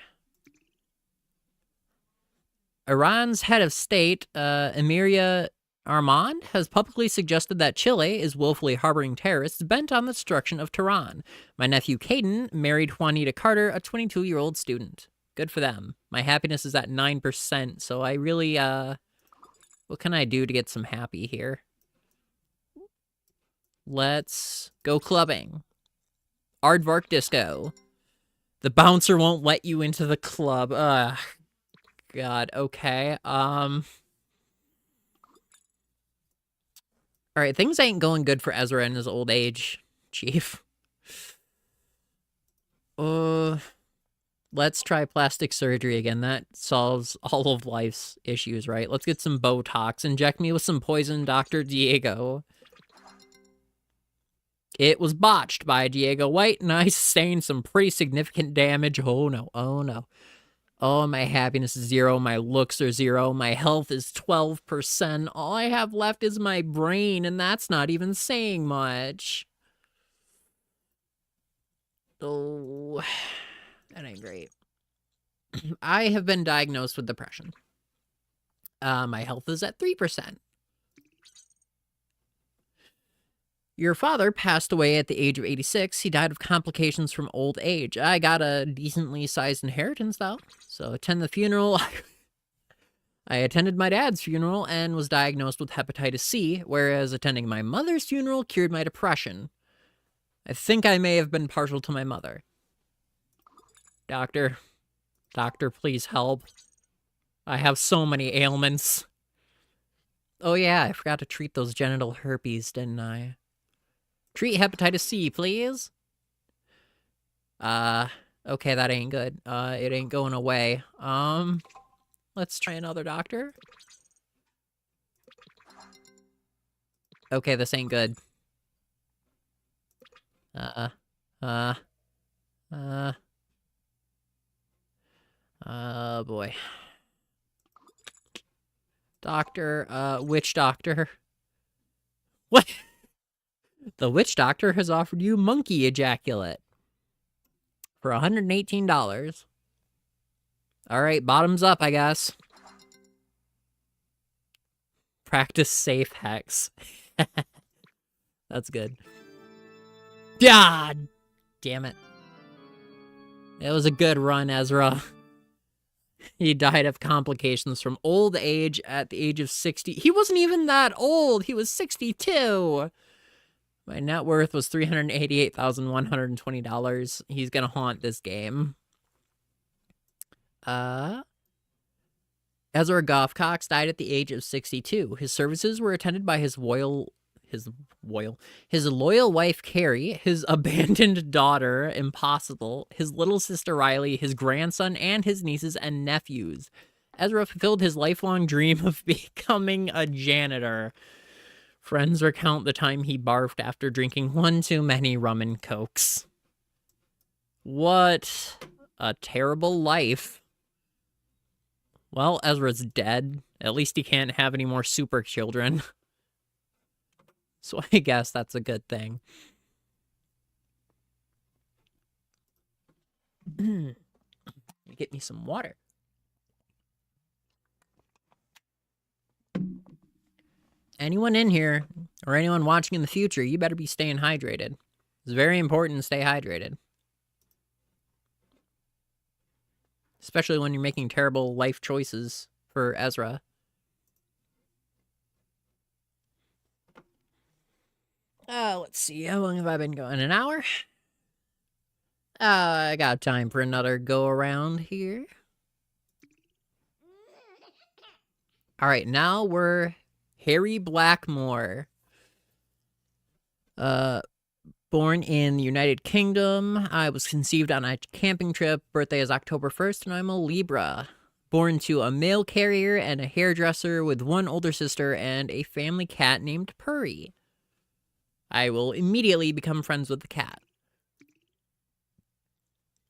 Iran's head of state, Emiria Armand, has publicly suggested that Chile is willfully harboring terrorists bent on the destruction of Tehran. My nephew Caden married Juanita Carter, a 22-year-old student. Good for them. My happiness is at 9%, so I really, what can I do to get some happy here? Let's go clubbing. Aardvark Disco. The bouncer won't let you into the club. Ugh. God, okay. Alright, things ain't going good for Ezra in his old age, Chief. Let's try plastic surgery again. That solves all of life's issues, right? Let's get some Botox. Inject me with some poison, Dr. Diego. It was botched by Diego White, and I sustained some pretty significant damage. Oh no, oh no. Oh, my happiness is 0, my looks are 0, my health is 12%. All I have left is my brain, and that's not even saying much. Oh, that ain't great. I have been diagnosed with depression. My health is at 3%. Your father passed away at the age of 86. He died of complications from old age. I got a decently sized inheritance, though. So attend the funeral. I attended my dad's funeral and was diagnosed with hepatitis C, whereas attending my mother's funeral cured my depression. I think I may have been partial to my mother. Doctor, please help. I have so many ailments. Oh yeah, I forgot to treat those genital herpes, didn't I? Treat hepatitis C, please. Okay, that ain't good. It ain't going away. Let's try another doctor. Okay, this ain't good. Boy. Doctor, witch doctor. What? The witch doctor has offered you monkey ejaculate for $118. All right, bottoms up, I guess. Practice safe hex. That's good. God damn it. It was a good run, Ezra. He died of complications from old age at the age of 60. He wasn't even that old. He was 62. My net worth was $388,120. He's gonna haunt this game. Ezra Goffcox died at the age of 62. His services were attended by his loyal wife Carrie, his abandoned daughter Impossible, his little sister Riley, his grandson, and his nieces and nephews. Ezra fulfilled his lifelong dream of becoming a janitor. Friends recount the time he barfed after drinking one too many rum and cokes. What a terrible life. Well, Ezra's dead. At least he can't have any more super children. So I guess that's a good thing. Get me some water. Anyone in here, or anyone watching in the future, you better be staying hydrated. It's very important to stay hydrated. Especially when you're making terrible life choices for Ezra. Let's see, how long have I been going? An hour? I got time for another go around here. Alright, now we're Harry Blackmore. Born in the United Kingdom. I was conceived on a camping trip. Birthday is October 1st, and I'm a Libra. Born to a mail carrier and a hairdresser with one older sister and a family cat named Purry. I will immediately become friends with the cat.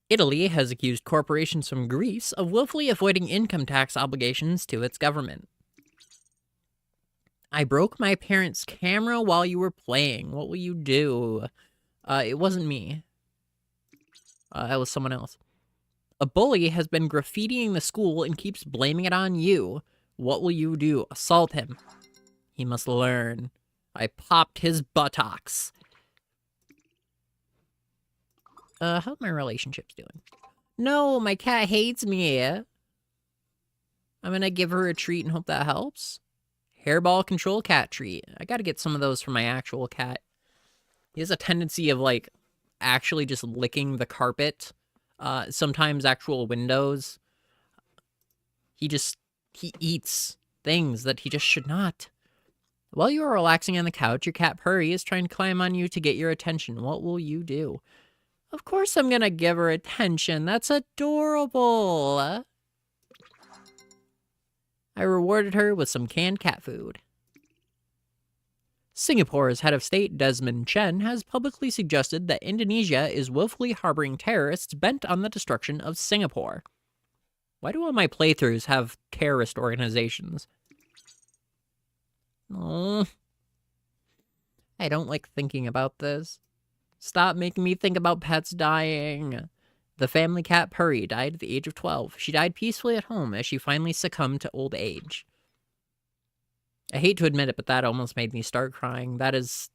Italy has accused corporations from Greece of willfully avoiding income tax obligations to its government. I broke my parents' camera while you were playing. What will you do? It wasn't me. That was someone else. A bully has been graffitiing the school and keeps blaming it on you. What will you do? Assault him. He must learn. I popped his buttocks. How's my relationships doing? No, my cat hates me. I'm gonna give her a treat and hope that helps. Hairball control cat treat. I gotta get some of those for my actual cat. He has a tendency of, like, actually just licking the carpet. Sometimes actual windows. He eats things that he just should not. While you are relaxing on the couch, your cat Purry is trying to climb on you to get your attention. What will you do? Of course I'm gonna give her attention. That's adorable. I rewarded her with some canned cat food. Singapore's head of state, Desmond Chen, has publicly suggested that Indonesia is willfully harboring terrorists bent on the destruction of Singapore. Why do all my playthroughs have terrorist organizations? Oh, I don't like thinking about this. Stop making me think about pets dying. The family cat Purry died at the age of 12. She died peacefully at home as she finally succumbed to old age. I hate to admit it, but that almost made me start crying. That is...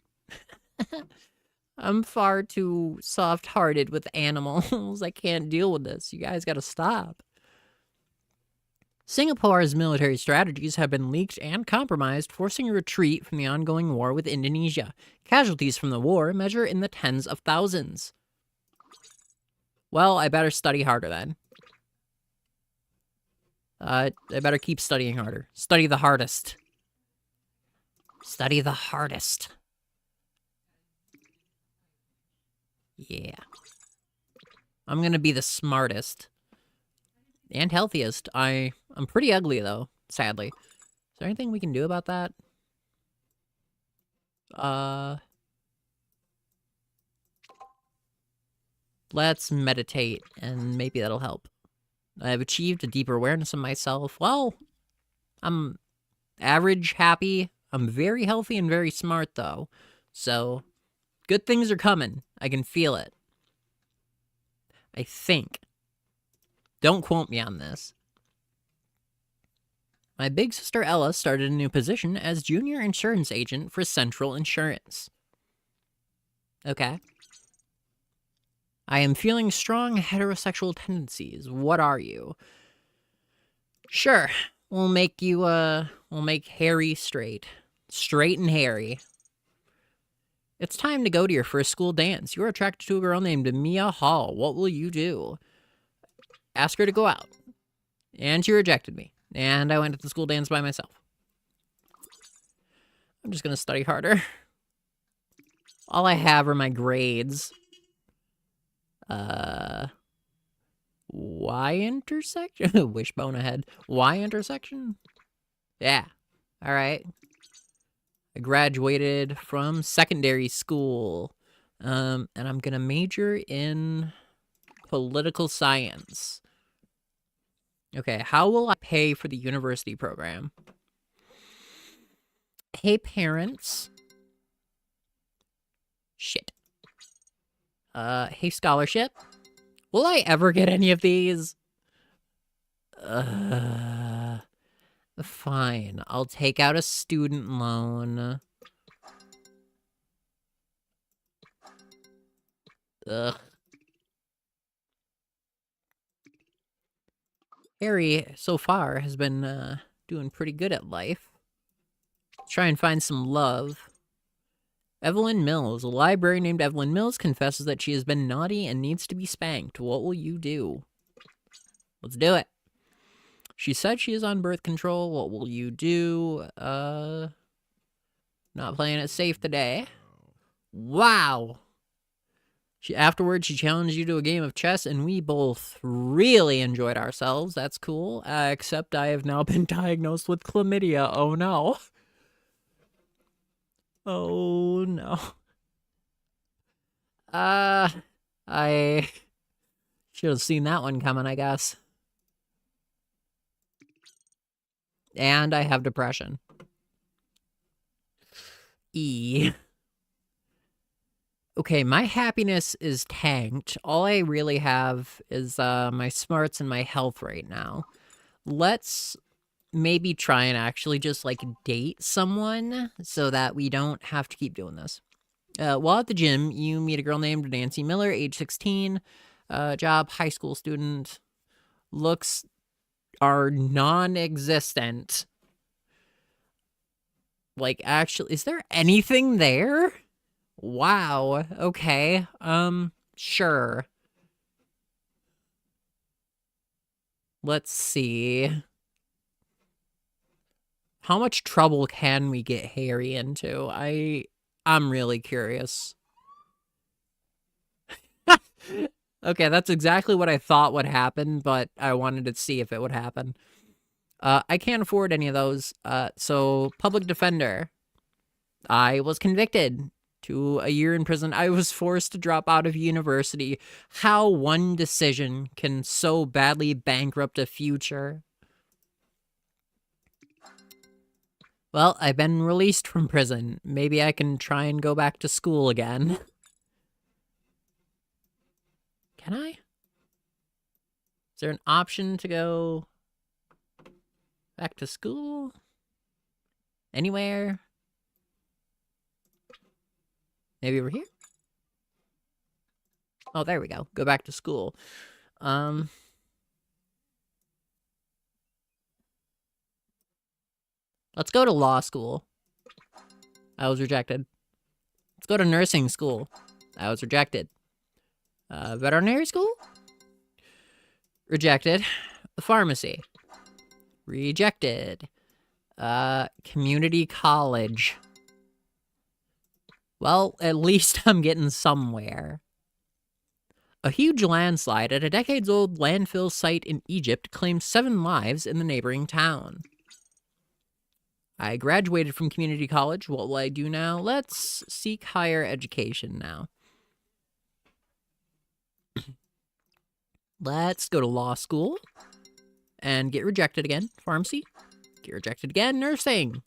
I'm far too soft-hearted with animals. I can't deal with this. You guys gotta stop. Singapore's military strategies have been leaked and compromised, forcing a retreat from the ongoing war with Indonesia. Casualties from the war measure in the tens of thousands. Well, I better study harder then. I better keep studying harder. Study the hardest. Study the hardest. Yeah. I'm gonna be the smartest. And healthiest. I'm pretty ugly, though, sadly. Is there anything we can do about that? Let's meditate, and maybe that'll help. I've achieved a deeper awareness of myself. Well, I'm average happy. I'm very healthy and very smart, though. So, good things are coming. I can feel it. I think. Don't quote me on this. My big sister Ella started a new position as junior insurance agent for Central Insurance. Okay. I am feeling strong heterosexual tendencies. What are you? Sure. We'll make you, we'll make Harry straight. Straight and hairy. It's time to go to your first school dance. You're attracted to a girl named Mia Hall. What will you do? Ask her to go out. And she rejected me. And I went to the school dance by myself. I'm just gonna study harder. All I have are my grades. Y intersection? Wishbone ahead. Y intersection? Yeah. Alright. I graduated from secondary school. And I'm gonna major in political science. Okay, how will I pay for the university program? Hey, parents. Shit. Hey, scholarship. Will I ever get any of these? Fine. I'll take out a student loan. Ugh. Harry, so far, has been, doing pretty good at life. Try and find some love. Evelyn Mills. A librarian named Evelyn Mills confesses that she has been naughty and needs to be spanked. What will you do? Let's do it. She said she is on birth control. What will you do? Not playing it safe today. Wow. Afterwards, she challenged you to a game of chess, and we both really enjoyed ourselves. That's cool. Except I have now been diagnosed with chlamydia. Oh, no. Oh, no. Should have seen that one coming, I guess. And I have depression. E. Okay, my happiness is tanked. All I really have is my smarts and my health right now. Let's maybe try and actually just, like, date someone so that we don't have to keep doing this. While at the gym, you meet a girl named Nancy Miller, age 16, job, high school student. Looks are non-existent. Like, actually, is there anything there? Wow, okay, sure. Let's see. How much trouble can we get Harry into? I'm really curious. Okay, that's exactly what I thought would happen, but I wanted to see if it would happen. I can't afford any of those, so public defender. I was convicted to a year in prison. I was forced to drop out of university. How one decision can so badly bankrupt a future. Well, I've been released from prison. Maybe I can try and go back to school again. Can I? Is there an option to go back to school? Anywhere? Maybe over here? Oh, there we go. Go back to school. Let's go to law school. I was rejected. Let's go to nursing school. I was rejected. Veterinary school? Rejected. Pharmacy. Rejected. Community college. Well, at least I'm getting somewhere. A huge landslide at a decades-old landfill site in Egypt claimed 7 lives in the neighboring town. I graduated from community college. What will I do now? Let's seek higher education now. Let's go to law school and get rejected again. Pharmacy, get rejected again. Nursing.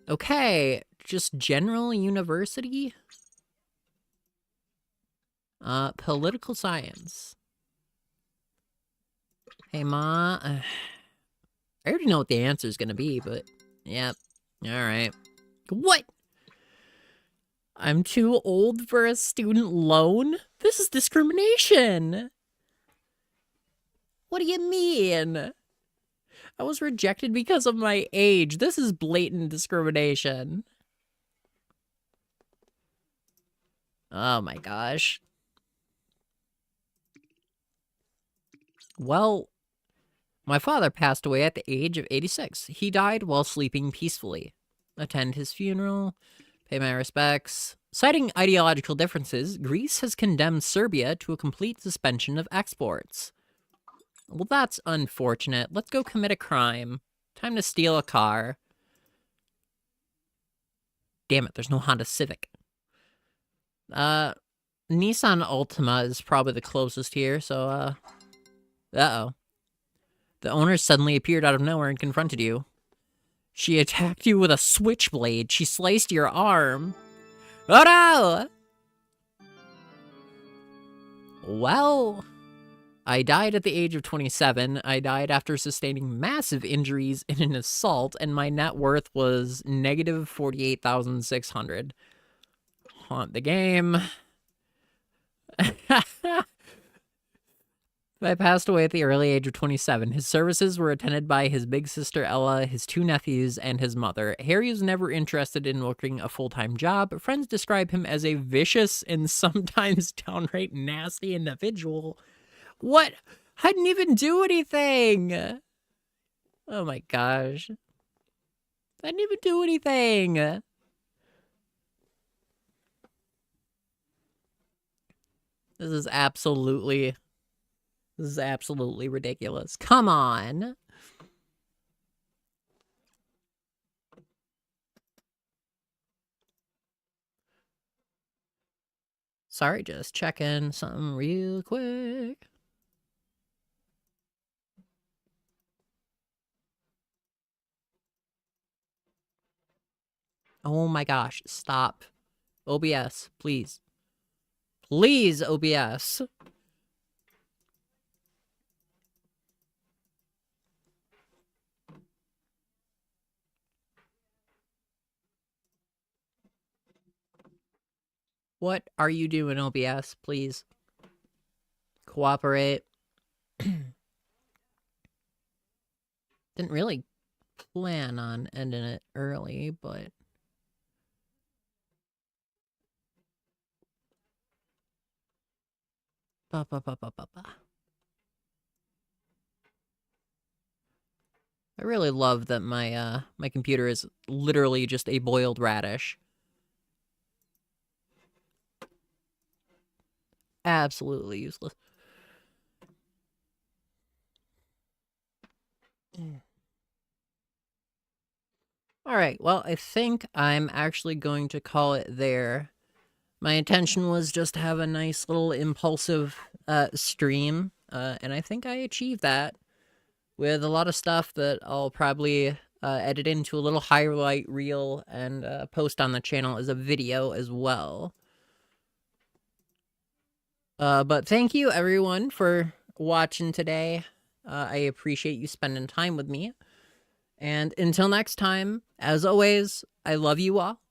Okay, just general university. Political science. Hey, Ma. I already know what the answer is going to be, but yep. All right. What? I'm too old for a student loan? This is discrimination. What do you mean? I was rejected because of my age. This is blatant discrimination. Oh my gosh. Well, my father passed away at the age of 86. He died while sleeping peacefully. Attend his funeral, pay my respects. Citing ideological differences, Greece has condemned Serbia to a complete suspension of exports. Well, that's unfortunate. Let's go commit a crime. Time to steal a car. Damn it, there's no Honda Civic. Nissan Altima is probably the closest here, so, uh-oh. The owner suddenly appeared out of nowhere and confronted you. She attacked you with a switchblade. She sliced your arm. Oh no! Well, I died at the age of 27. I died after sustaining massive injuries in an assault, and my net worth was negative 48,600. Haunt the game. I passed away at the early age of 27. His services were attended by his big sister Ella, his 2 nephews, and his mother. Harry was never interested in working a full-time job. Friends describe him as a vicious and sometimes downright nasty individual. What? I didn't even do anything! Oh my gosh. I didn't even do anything! This is absolutely ridiculous. Come on. Sorry, just checking something real quick. Oh my gosh, stop. OBS, please. Please, OBS. What are you doing, OBS? Please. Cooperate. Didn't really plan on ending it early, but... Ba, ba, ba, ba, ba, ba. I really love that my my computer is literally just a boiled radish. Absolutely useless. All right, well, I think I'm actually going to call it there. My intention was just to have a nice little impulsive stream, and I think I achieved that with a lot of stuff that I'll probably edit into a little highlight reel and post on the channel as a video as well. But thank you, everyone, for watching today. I appreciate you spending time with me. And until next time, as always, I love you all.